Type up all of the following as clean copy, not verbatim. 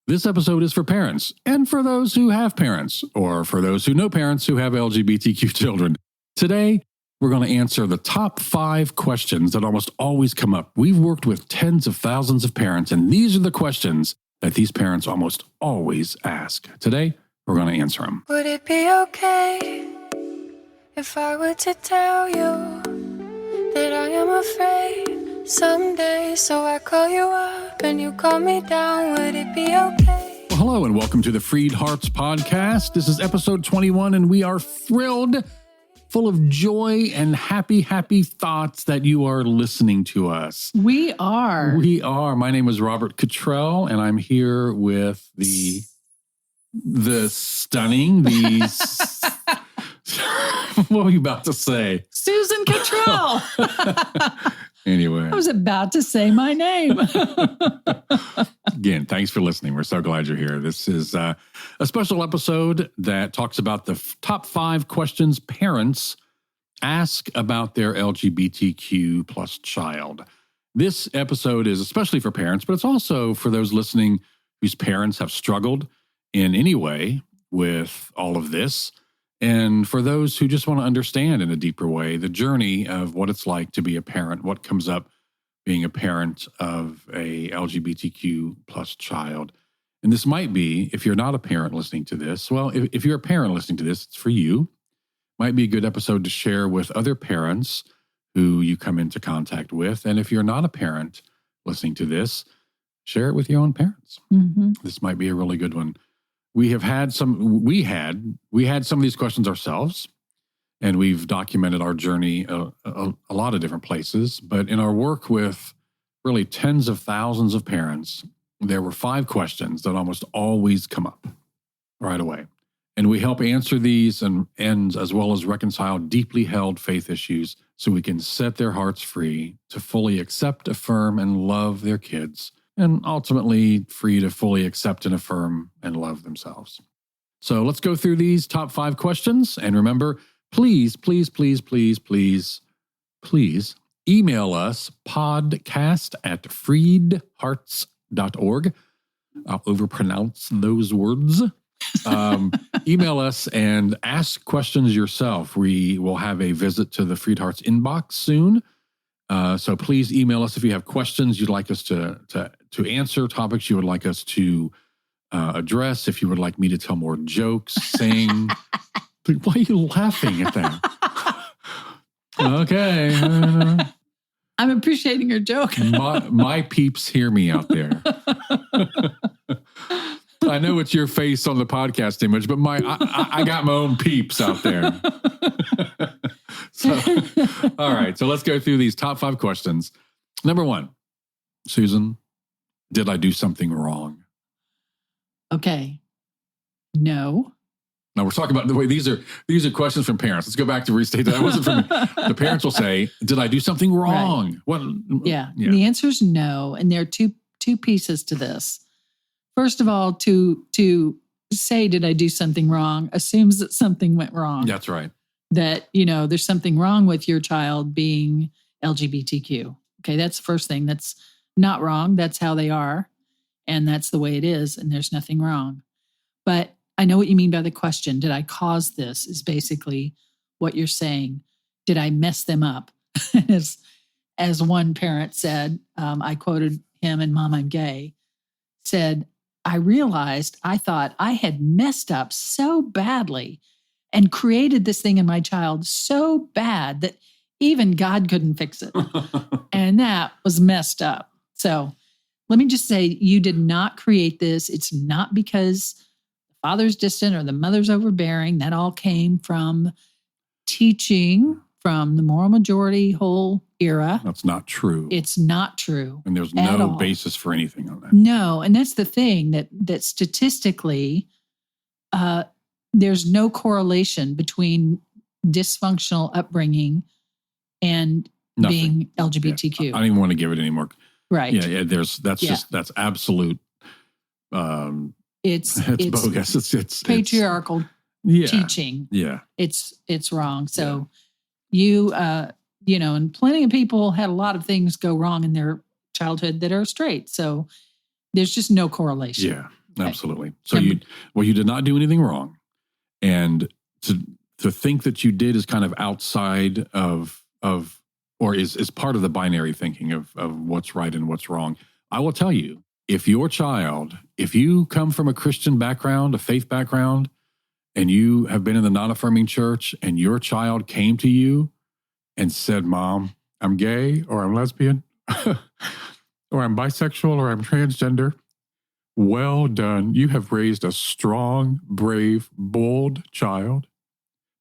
This episode is for parents and for those who have parents or for those who know parents who have LGBTQ children. Today, we're going to answer the top 5 questions that almost always come up. We've worked with tens of thousands of parents, and these are the questions that these parents almost always ask. Today, we're going to answer them. Would it be okay if I were to tell you that I am afraid someday, so I call you up and you call me down? Would it be okay? Well, hello and welcome to the FreedHearts podcast. This is episode 21, and we are thrilled, full of joy and happy thoughts that you are listening to us. We are. My name is Robert Cottrell, and I'm here with the stunning, what were you about to say? Susan Cottrell. Anyway. I was about to say my name. Again, thanks for listening. We're so glad you're here. This is a special episode that talks about the top 5 questions parents ask about their LGBTQ plus child. This episode is especially for parents, but it's also for those listening whose parents have struggled in any way with all of this. And for those who just want to understand in a deeper way the journey of what it's like to be a parent, what comes up being a parent of a LGBTQ plus child. And this might be, if you're not a parent listening to this, well, if you're a parent listening to this, it's for you. Might be a good episode to share with other parents who you come into contact with. And if you're not a parent listening to this, share it with your own parents. Mm-hmm. This might be a really good one. We had some of these questions ourselves, and we've documented our journey a lot of different places. But in our work with really tens of thousands of parents, there were 5 questions that almost always come up right away. And we help answer these and as well as reconcile deeply held faith issues so we can set their hearts free to fully accept, affirm, and love their kids, and ultimately free to fully accept and affirm and love themselves. So let's go through these top 5 questions. And remember, please email us podcast@freedhearts.org. I'll overpronounce those words. Email us and ask questions yourself. We will have a visit to the FreedHearts inbox soon. So please email us if you have questions you'd like us to answer, topics you would like us to address, if you would like me to tell more jokes, sing. Why are you laughing at that? Okay. I'm appreciating your joke. my peeps hear me out there. I know it's your face on the podcast image, but I got my own peeps out there. So, all right. So let's go through these top 5 questions. Number 1, Susan, did I do something wrong? Okay. No. Now we're talking about the way these are questions from parents. Let's go back to restate that. That wasn't from me. The parents will say, did I do something wrong? Right. What? Yeah. The answer is no. And there are two pieces to this. First of all, to say, did I do something wrong, assumes that something went wrong. That's right. That, there's something wrong with your child being LGBTQ. Okay, that's the first thing. That's not wrong. That's how they are. And that's the way it is. And there's nothing wrong. But I know what you mean by the question. Did I cause this? Is basically what you're saying. Did I mess them up? As one parent said, I quoted him in Mom, I'm Gay, said, I realized I thought I had messed up so badly and created this thing in my child so bad that even God couldn't fix it. And that was messed up. So let me just say, you did not create this. It's not because the father's distant or the mother's overbearing. That all came from teaching from the moral majority whole era. That's not true. It's not true. And there's no basis for anything on that. No. And that's the thing that statistically, there's no correlation between dysfunctional upbringing and being LGBTQ. Yeah. I don't even want to give it any more. Right. Yeah. That's absolute. It's bogus. It's patriarchal teaching. Yeah. It's wrong. So and plenty of people had a lot of things go wrong in their childhood that are straight. So there's just no correlation. Yeah. Absolutely. So And- you did not do anything wrong. And to think that you did is kind of outside of or is part of the binary thinking of what's right and what's wrong. I will tell you, if you come from a Christian background, a faith background, and you have been in the non-affirming church and your child came to you and said, Mom, I'm gay or I'm lesbian or I'm bisexual or I'm transgender, well done. You have raised a strong, brave, bold child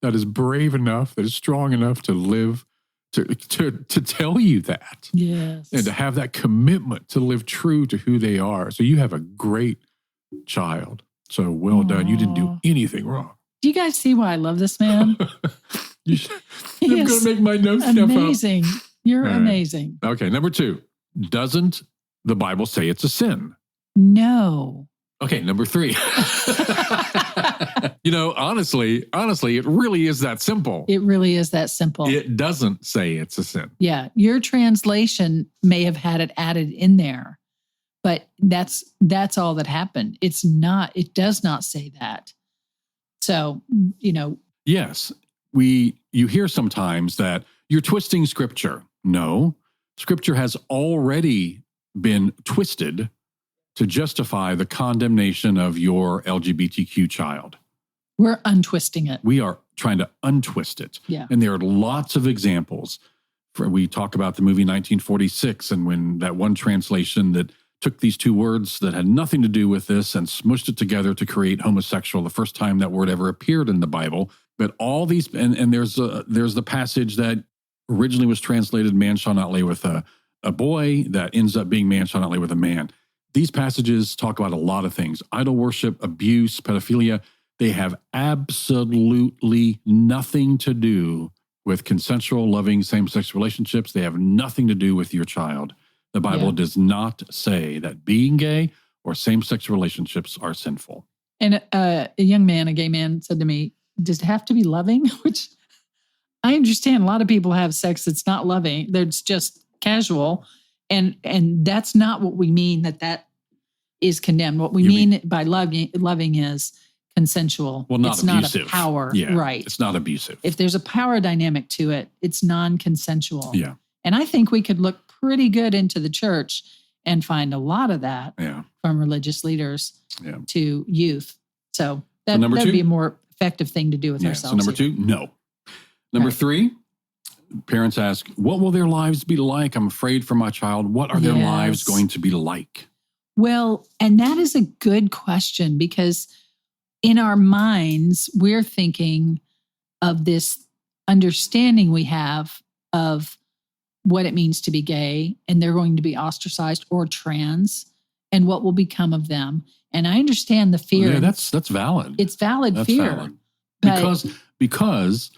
that is brave enough, that is strong enough to live, to tell you that. Yes. And to have that commitment to live true to who they are. So you have a great child. So well done. You didn't do anything wrong. Do you guys see why I love this man? I'm going to make my notes step up. Amazing. You're All right. amazing. Okay, number 2. Doesn't the Bible say it's a sin? No. Okay, number 3. Honestly, it really is that simple. It really is that simple. It doesn't say it's a sin. Yeah. Your translation may have had it added in there, but that's all that happened. It does not say that. So, Yes, you hear sometimes that you're twisting scripture. No, scripture has already been twisted to justify the condemnation of your LGBTQ child. we're untwisting it. We are trying to untwist it. Yeah. And there are lots of examples. We talk about the movie 1946 and when that one translation that took these two words that had nothing to do with this and smushed it together to create homosexual, the first time that word ever appeared in the Bible. But all these, and there's the passage that originally was translated, man shall not lay with a boy, that ends up being man shall not lay with a man. These passages talk about a lot of things: idol worship, abuse, pedophilia. They have absolutely nothing to do with consensual, loving, same-sex relationships. They have nothing to do with your child. The Bible does not say that being gay or same-sex relationships are sinful. And a gay man said to me, does it have to be loving? Which I understand. A lot of people have sex that's not loving. It's just casual. And that's not what we mean that is condemned. What we mean by loving is consensual. Well, not it's abusive. Not a power. Yeah, right. It's not abusive. If there's a power dynamic to it, it's non-consensual. Yeah. And I think we could look pretty good into the church and find a lot of that from religious leaders to youth. So that'd be a more effective thing to do with ourselves. So number 2, no. Number 3, parents ask, what will their lives be like? I'm afraid for my child. What are their lives going to be like? Well, and that is a good question, because in our minds, we're thinking of this understanding we have of what it means to be gay, and they're going to be ostracized, or trans, and what will become of them. And I understand the fear. Yeah, that's valid. It's valid fear. Valid. Because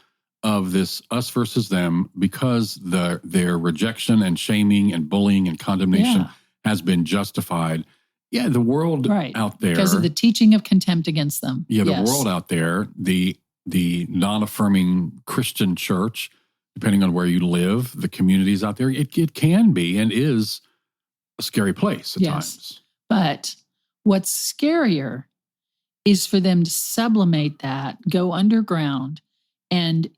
of this us versus them, because their rejection and shaming and bullying and condemnation has been justified. Yeah, the world out there. Because of the teaching of contempt against them. Yeah, the world out there, the non-affirming Christian church, depending on where you live, the communities out there, it can be and is a scary place at times. But what's scarier is for them to sublimate that, go underground, and,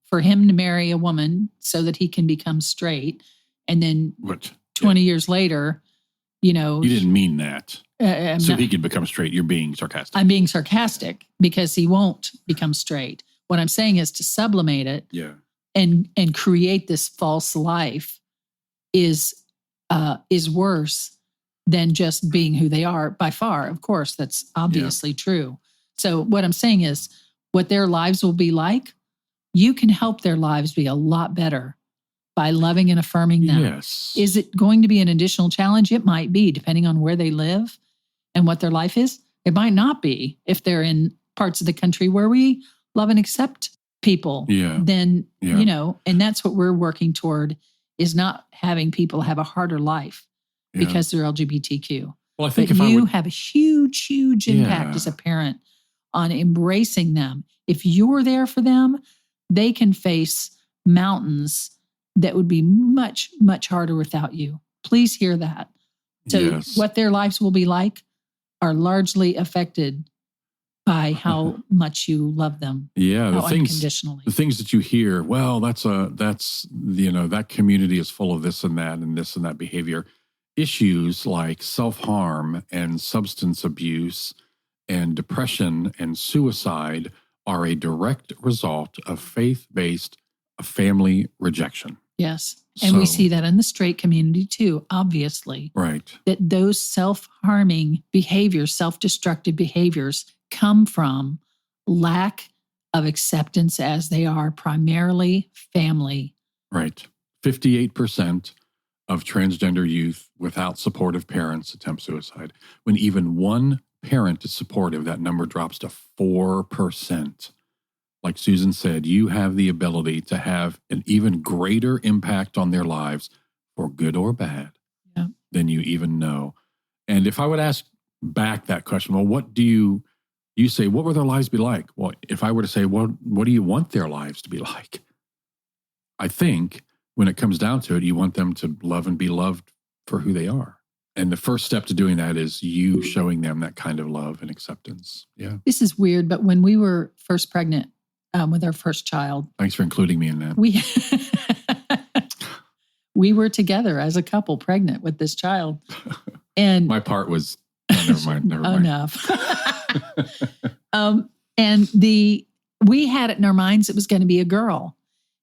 for him to marry a woman so that he can become straight. And then 20 years later, you didn't mean that. So he could become straight. You're being sarcastic. I'm being sarcastic because he won't become straight. What I'm saying is to sublimate it and create this false life is worse than just being who they are by far. Of course, that's obviously true. So what I'm saying is what their lives will be like, you can help their lives be a lot better by loving and affirming them. Yes. Is it going to be an additional challenge? It might be, depending on where they live and what their life is. It might not be if they're in parts of the country where we love and accept people. Then, and that's what we're working toward, is not having people have a harder life because they're LGBTQ. Well, I think but you have a huge, huge impact as a parent on embracing them. If you're there for them, they can face mountains that would be much, much harder without you. Please hear that. So what their lives will be like, are largely affected by how much you love them. Yeah, how unconditionally. the things that you hear, well, that community is full of this and that behavior. Issues like self-harm and substance abuse and depression and suicide are a direct result of faith-based family rejection. Yes. And we see that in the straight community too, obviously. Right. That those self-harming behaviors, self-destructive behaviors come from lack of acceptance as they are primarily family. Right. 58% of transgender youth without supportive parents attempt suicide. When even one parent is supportive, that number drops to 4%. Like Susan said, you have the ability to have an even greater impact on their lives, for good or bad, than you even know. And if I would ask back that question, well, what do you say, what will their lives be like? Well, if I were to say, what do you want their lives to be like? I think when it comes down to it, you want them to love and be loved for who they are. And the first step to doing that is you showing them that kind of love and acceptance. Yeah. This is weird, but when we were first pregnant with our first child. Thanks for including me in that. We were together as a couple pregnant with this child. And my part was, never mind. Enough. And we had it in our minds it was going to be a girl.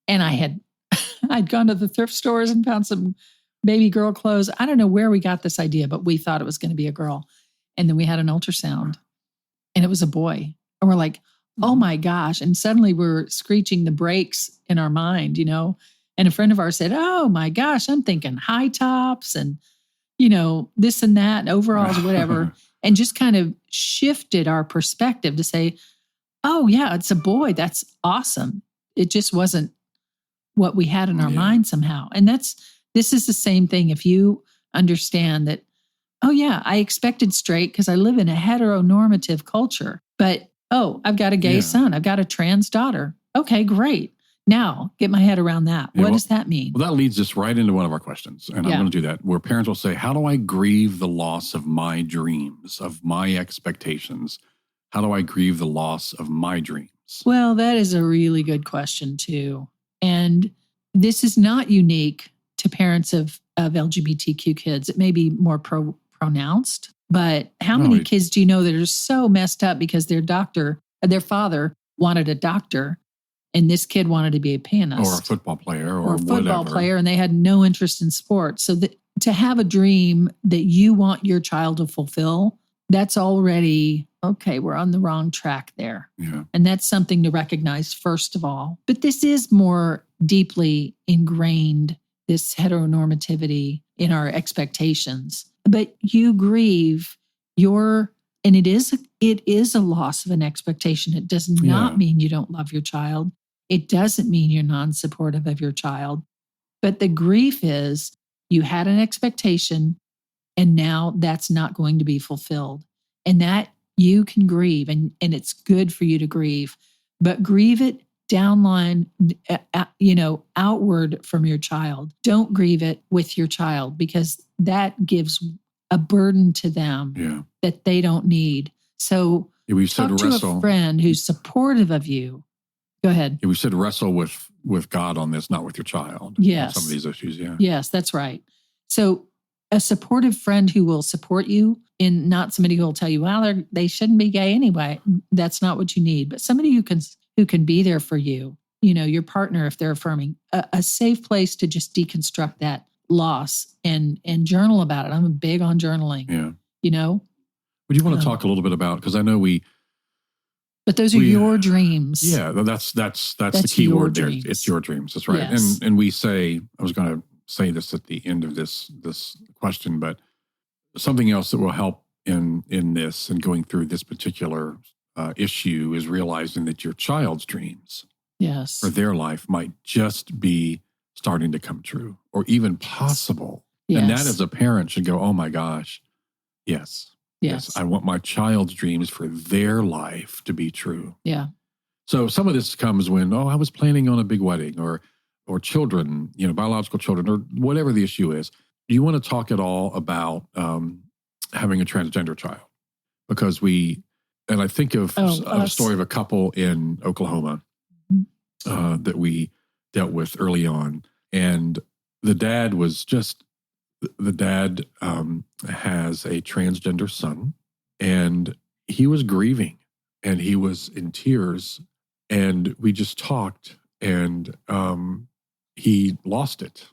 And I'd gone to the thrift stores and found some baby girl clothes. I don't know where we got this idea, but we thought it was going to be a girl. And then we had an ultrasound and it was a boy. And we're like, oh my gosh. And suddenly we're screeching the brakes in our mind, And a friend of ours said, oh my gosh, I'm thinking high tops and, this and that, and overalls, whatever. And just kind of shifted our perspective to say, oh yeah, it's a boy. That's awesome. It just wasn't what we had in our mind somehow. And this is the same thing. If you understand that, oh yeah, I expected straight because I live in a heteronormative culture, but I've got a gay son. I've got a trans daughter. Okay, great. Now get my head around that. What does that mean? Well, that leads us right into one of our questions. And I'm going to do that, where parents will say, how do I grieve the loss of my dreams, of my expectations? How do I grieve the loss of my dreams? Well, that is a really good question too. And this is not unique to parents of LGBTQ kids. It may be more pronounced, but how many kids do you know that are so messed up because their father wanted a doctor and this kid wanted to be a pianist or a football player or a football player, and they had no interest in sports. So to have a dream that you want your child to fulfill, that's already, okay, we're on the wrong track there. Yeah. And that's something to recognize first of all. But this is more deeply ingrained, this heteronormativity in our expectations. But you grieve and it is a loss of an expectation. It does not mean you don't love your child. It doesn't mean you're non-supportive of your child. But the grief is you had an expectation and now that's not going to be fulfilled. And that you can grieve and it's good for you to grieve, but grieve it downline, outward from your child. Don't grieve it with your child because that gives a burden to them that they don't need. So talk to a friend who's supportive of you. Go ahead. We said wrestle with God on this, not with your child. Yes. On some of these issues, Yes, that's right. So a supportive friend who will support you, and not somebody who will tell you, well, they shouldn't be gay anyway. That's not what you need. But somebody who can be there for you, your partner, if they're affirming, a safe place to just deconstruct that loss and journal about it. I'm big on journaling. Yeah. Would you want to talk a little bit about, because I know but those are your dreams. Yeah, that's the key word there. It's your dreams. That's right. Yes. And we say, I was going to say this at the end of this question, but something else that will help in this and going through this particular issue is realizing that your child's dreams for their life might just be starting to come true or even possible. Yes. And that as a parent should go, oh my gosh, yes, I want my child's dreams for their life to be true. Yeah. So some of this comes when, I was planning on a big wedding or children, biological children, or whatever the issue is. Do you want to talk at all about having a transgender child? because and I think of a story of a couple in Oklahoma that we dealt with early on. And the dad has a transgender son, and he was grieving and he was in tears, and we just talked, and he lost it.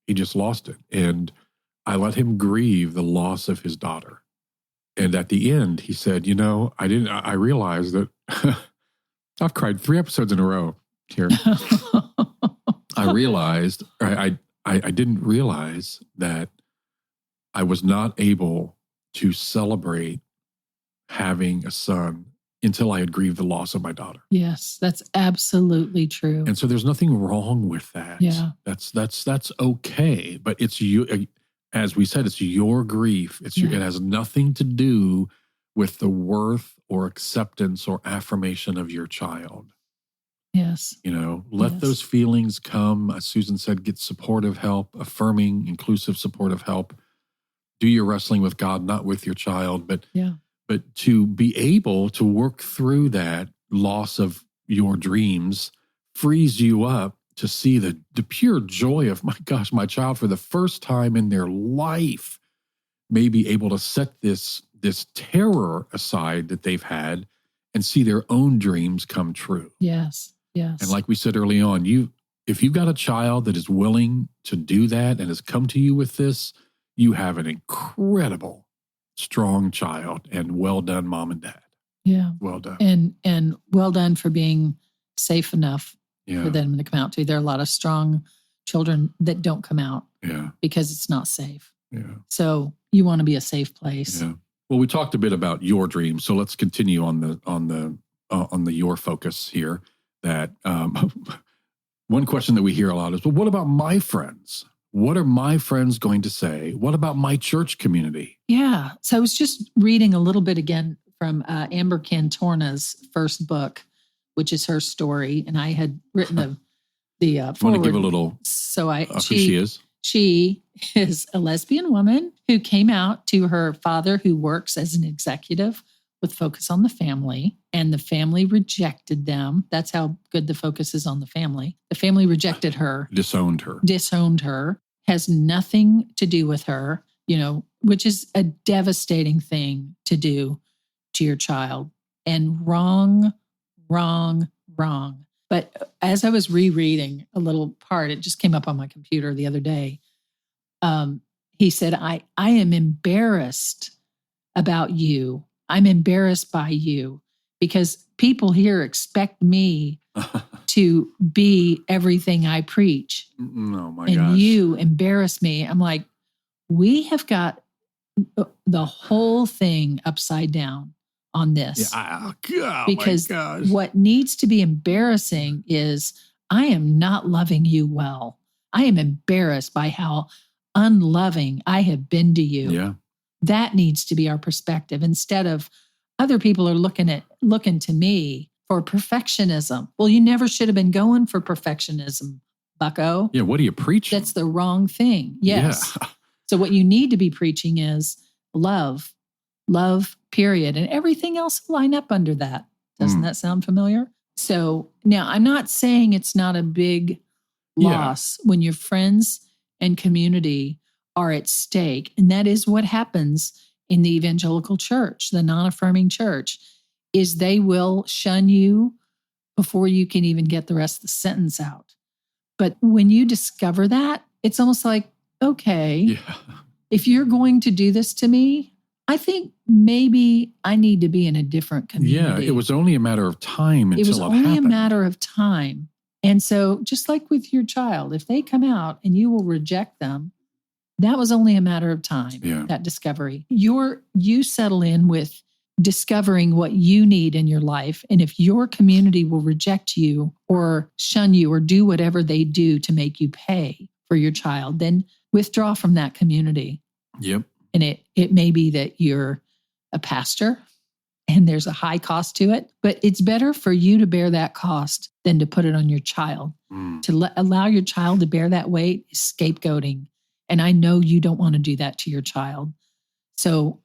He just lost it. And I let him grieve the loss of his daughter. And at the end, he said, I realized that I've cried 3 episodes in a row here. I realized, I didn't realize that I was not able to celebrate having a son until I had grieved the loss of my daughter. Yes, that's absolutely true. And so there's nothing wrong with that. Yeah. That's okay. But it's you, as we said, it's your grief. It has nothing to do with the worth or acceptance or affirmation of your child. Yes. Let those feelings come. As Susan said, get supportive help, affirming, inclusive, supportive help. Do your wrestling with God, not with your child, but to be able to work through that loss of your dreams frees you up to see the pure joy of, my gosh, my child for the first time in their life may be able to set this terror aside that they've had and see their own dreams come true. Yes. Yes. And like we said early on, if you've got a child that is willing to do that and has come to you with this, you have an incredible, strong child, and well done, mom and dad. Yeah. Well done. And well done for being safe enough for them to come out to. There are a lot of strong children that don't come out because it's not safe. Yeah. So you want to be a safe place. Yeah. Well, we talked a bit about your dreams, so let's continue on the your focus here. That one question that we hear a lot is, well, what about my friends? What are my friends going to say? What about my church community? Yeah. So I was just reading a little bit again from Amber Cantorna's first book, which is her story. And I had written the forward. Want to give a little who she is? She is a lesbian woman who came out to her father, who works as an executive with Focus on the Family, and the family rejected them. That's how good the focus is on the family. The family rejected her. Disowned her. Has nothing to do with her, which is a devastating thing to do to your child. And wrong. But as I was rereading a little part, it just came up on my computer the other day. He said, I am embarrassed about you. I'm embarrassed by you because people here expect me to be everything I preach. Oh my gosh. And you embarrass me. I'm like, we have got the whole thing upside down on this. Because what needs to be embarrassing is I am not loving you well. I am embarrassed by how unloving I have been to you. Yeah. That needs to be our perspective instead of other people are looking to me for perfectionism. Well, you never should have been going for perfectionism, bucko. Yeah, what are you preaching? That's the wrong thing. Yes. Yeah. So what you need to be preaching is love, period. And everything else will line up under that. Doesn't that sound familiar? So now I'm not saying it's not a big loss when your friends and community are at stake. And that is what happens in the evangelical church, the non-affirming church, is they will shun you before you can even get the rest of the sentence out. But when you discover that, it's almost like, okay, if you're going to do this to me, I think maybe I need to be in a different community. Yeah, it was only a matter of time until it happened. It was only a matter of time. And so just like with your child, if they come out and you will reject them, that was only a matter of time, that discovery. You settle in with discovering what you need in your life. And if your community will reject you or shun you or do whatever they do to make you pay for your child, then withdraw from that community. Yep. And it may be that you're a pastor and there's a high cost to it, but it's better for you to bear that cost than to put it on your child. To allow your child to bear that weight is scapegoating. And I know you don't want to do that to your child. So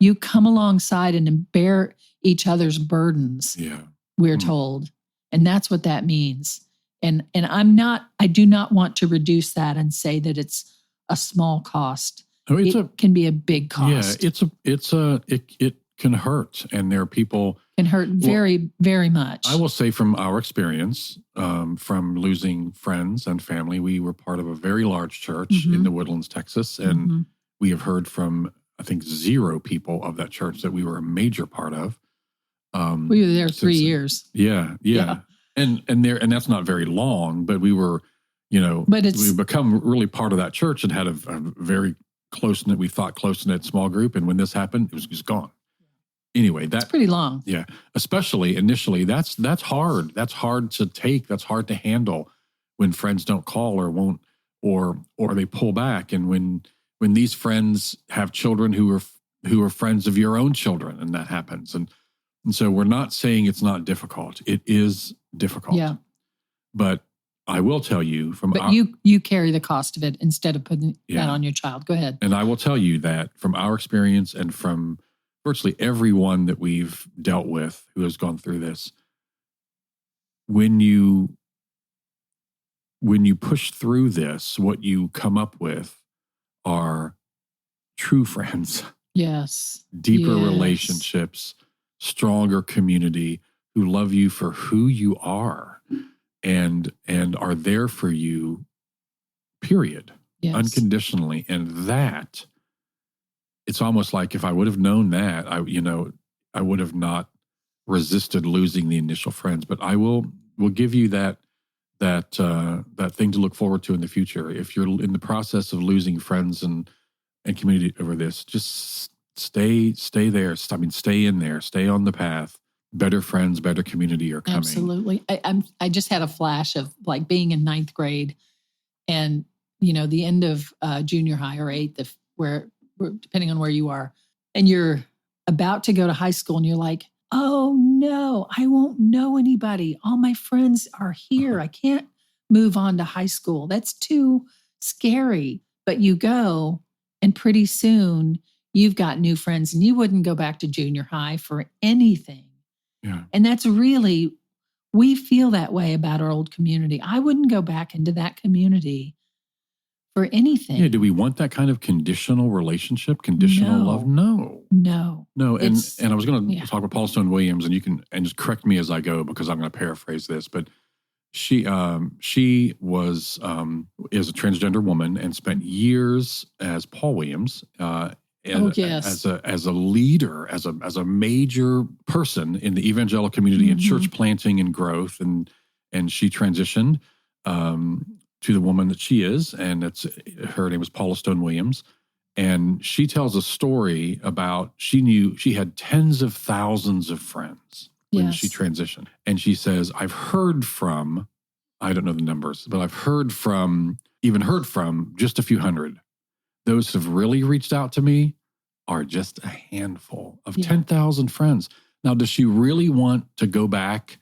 You come alongside and bear each other's burdens. Yeah. We're told. And that's what that means. And I do not want to reduce that and say that it's a small cost. It can be a big cost. Yeah, it can hurt. And there are people can hurt very, very much. I will say from our experience, from losing friends and family, we were part of a very large church in the Woodlands, Texas. And we have heard from, I think, 0 people of that church that we were a major part of. We were there 3 years. Yeah. And that's not very long, but we were, we've become really part of that church and had a very close-knit small group. And when this happened, it was just gone. Anyway, that's pretty long. Yeah. Especially initially, that's hard. That's hard to take. That's hard to handle when friends don't call or won't, or they pull back. And when these friends have children who are friends of your own children, and that happens. And so we're not saying it's not difficult. It is difficult. Yeah. But I will tell you you carry the cost of it instead of putting that on your child. Go ahead. And I will tell you that from our experience and from virtually everyone that we've dealt with who has gone through this, when you push through this, what you come up with are true friends. Yes. Deeper relationships, stronger community who love you for who you are and are there for you, period. Yes. Unconditionally. And that, it's almost like if I would have known that, I would have not resisted losing the initial friends. But I will give you that thing to look forward to in the future. If you're in the process of losing friends and community over this, just stay there. Stay in there. Stay on the path. Better friends, better community are coming. Absolutely. I just had a flash of like being in 9th grade, and the end of junior high or 8th, where depending on where you are, and you're about to go to high school, and you're like, oh no, I won't know anybody. All my friends are here. I can't move on to high school. That's too scary. But you go, and pretty soon you've got new friends, and you wouldn't go back to junior high for anything. Yeah. And that's really, we feel that way about our old community. I wouldn't go back into that community for anything. Yeah. Do we want that kind of conditional relationship, conditional love? No. And I was going to talk with Paula Stone Williams, and you can just correct me as I go because I'm going to paraphrase this, but she was is a transgender woman and spent years as Paul Williams, as a leader, as a major person in the evangelical community and church planting and growth, and she transitioned to the woman that she is, and her name was Paula Stone Williams, and she tells a story about she had tens of thousands of friends when she transitioned, and she says, I've heard from, I don't know the numbers, but I've heard from just a few hundred. Those who have really reached out to me are just a handful of 10,000 friends. Now, does she really want to go back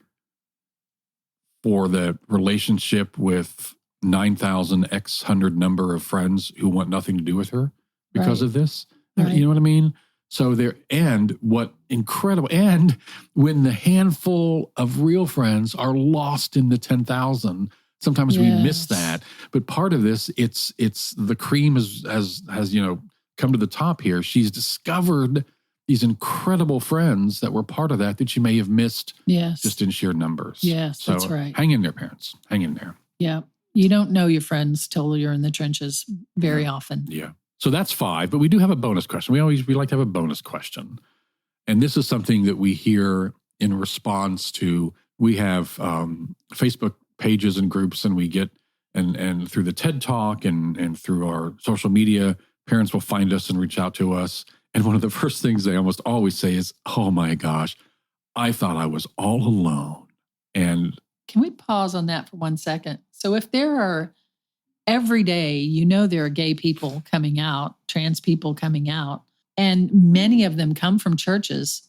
for the relationship with 9,000 X hundred number of friends who want nothing to do with her because of this? Right. You know what I mean? So and when the handful of real friends are lost in the 10,000, sometimes we miss that. But part of this, it's the cream has come to the top here. She's discovered these incredible friends that were part of that she may have missed just in sheer numbers. Yes, so that's right. Hang in there, parents. Hang in there. Yeah. You don't know your friends till you're in the trenches very often. Yeah. So that's 5, but we do have a bonus question. We like to have a bonus question. And this is something that we hear in response to, we have Facebook pages and groups, and we get, and through the TED Talk and through our social media, parents will find us and reach out to us. And one of the first things they almost always say is, oh my gosh, I thought I was all alone. And can we pause on that for 1 second? So if there are, every day, there are gay people coming out, trans people coming out, and many of them come from churches.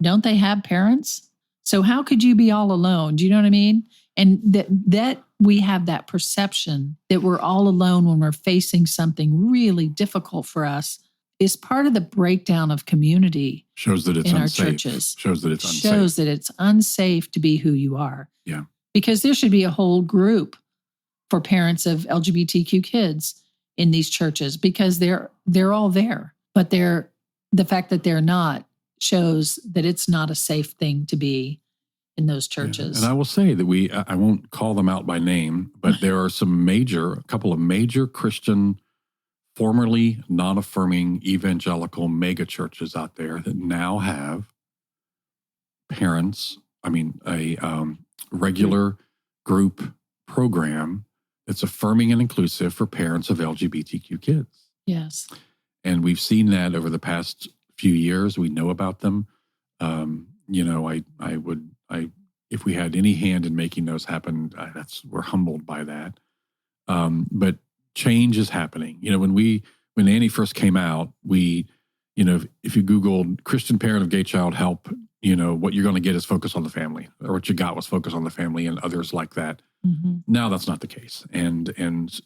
Don't they have parents? So how could you be all alone? Do you know what I mean? And that we have that perception that we're all alone when we're facing something really difficult for us is part of the breakdown of community Shows that it's in unsafe. our churches. Shows that it's unsafe. Shows that it's unsafe to be who you are. Yeah. Because there should be a whole group for parents of LGBTQ kids in these churches, because they're all there. But the fact that they're not shows that it's not a safe thing to be in those churches. Yeah. And I will say that I won't call them out by name, but there are a couple of major Christian, formerly non-affirming evangelical mega churches out there that now have parents, a regular group program that's affirming and inclusive for parents of LGBTQ kids. Yes. And we've seen that over the past few years. We know about them. If we had any hand in making those happen, we're humbled by that. But change is happening. When Annie first came out, if you Googled Christian parent of gay child help, what you're going to get is focus on the family, or what you got was focus on the family and others like that. Mm-hmm. Now that's not the case. And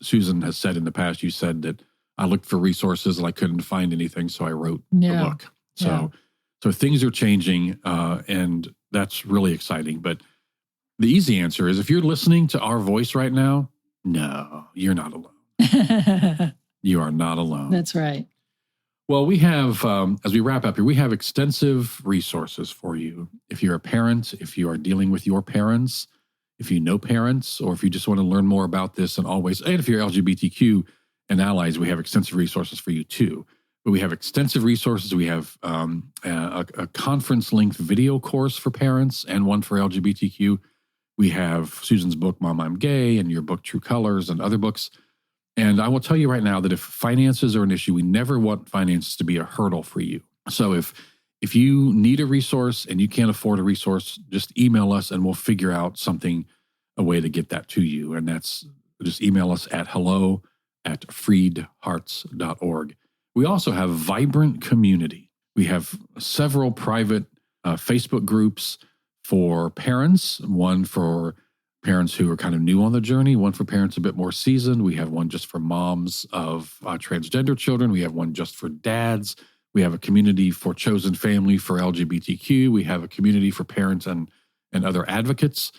Susan has said in the past, you said that I looked for resources and I couldn't find anything, so I wrote the book. So things are changing, and that's really exciting. But the easy answer is, if you're listening to our voice right now, no, you're not alone. You are not alone. That's right. Well, we have, as we wrap up here, we have extensive resources for you. If you're a parent, if you are dealing with your parents, if you know parents, or if you just want to learn more about this, and if you're LGBTQ and allies, we have extensive resources for you too. But we have extensive resources. We have a conference-length video course for parents and one for LGBTQ. We have Susan's book, Mom, I'm Gay, and your book, True Colors, and other books. And I will tell you right now that if finances are an issue, we never want finances to be a hurdle for you. So if you need a resource and you can't afford a resource, just email us and we'll figure out a way to get that to you. And that's just email us at hello@freedhearts.org. We also have vibrant community. We have several private Facebook groups for parents, one for parents who are kind of new on the journey, one for parents a bit more seasoned. We have one just for moms of transgender children. We have one just for dads. We have a community for chosen family for LGBTQ. We have a community for parents and other advocates.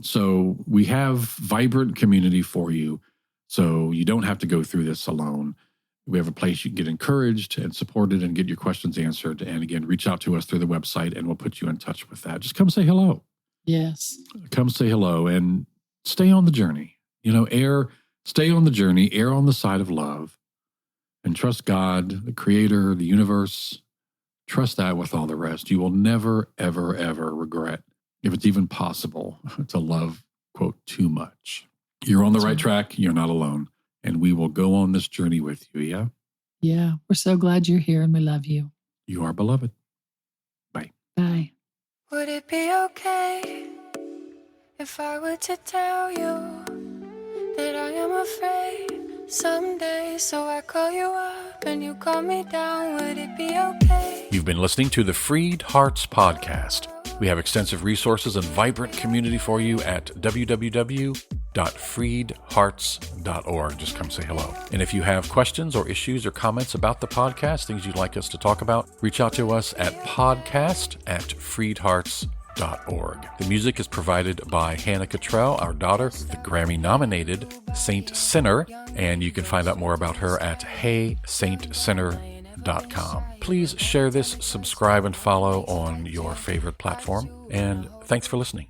So we have vibrant community for you. So you don't have to go through this alone. We have a place you can get encouraged and supported and get your questions answered. And again, reach out to us through the website and we'll put you in touch with that. Just come say hello. Yes. Come say hello and stay on the journey. Stay on the journey, err on the side of love, and trust God, the creator, the universe. Trust that with all the rest. You will never, ever, ever regret, if it's even possible, to love, quote, too much. You're on the right track. You're not alone. And we will go on this journey with you, yeah? Yeah. We're so glad you're here and we love you. You are beloved. Bye. Bye. Would it be okay if I were to tell you that I am afraid someday, so I call you up and you call me down? Would it be okay? You've been listening to the Freed Hearts podcast. We have extensive resources and vibrant community for you at www.freedhearts.org. Just come say hello. And if you have questions or issues or comments about the podcast, things you'd like us to talk about, reach out to us at podcast@freedhearts.org. The music is provided by Hannah Cottrell, our daughter, the Grammy-nominated Saint Sinner, and you can find out more about her at heysaintsinner.com. Please share this, subscribe, and follow on your favorite platform, and thanks for listening.